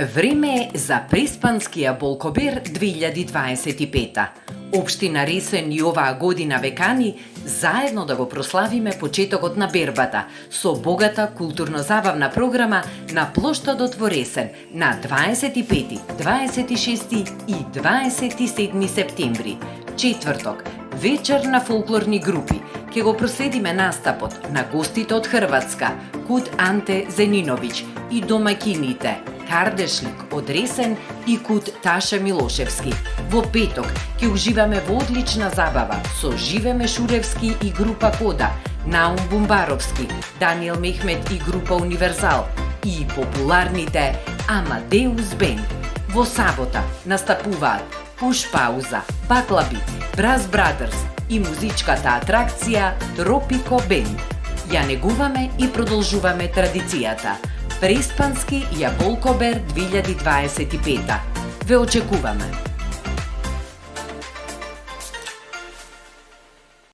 Време е за Преспанскија Болкобер 2025. Општина Ресен и оваа година векани заедно да го прославиме почетокот на бербата со богата културно-забавна програма на плоштадот во Ресен на 25, 26 и 27 септември, четврток, вечер на фолклорни групи. Ке го проследиме настапот на гостите од Хрватска, Кут Анте Зениновиќ и домаќините Кардешлик од Ресен и Кут Таша Милошевски. Во петок ќе уживаме во одлична забава со Живе Мешуревски и група Кода, Наум Бумбаровски, Даниел Мехмет и група Универзал и популарните Амадеус Бенд. Во сабота настапуваат Пуш Пауза, Баклаби, Браз Брадърс и музичката атракција Тропико Бенд. Ја негуваме и продолжуваме традицијата. Преспански Јаболкобер 2025. Ве очекуваме!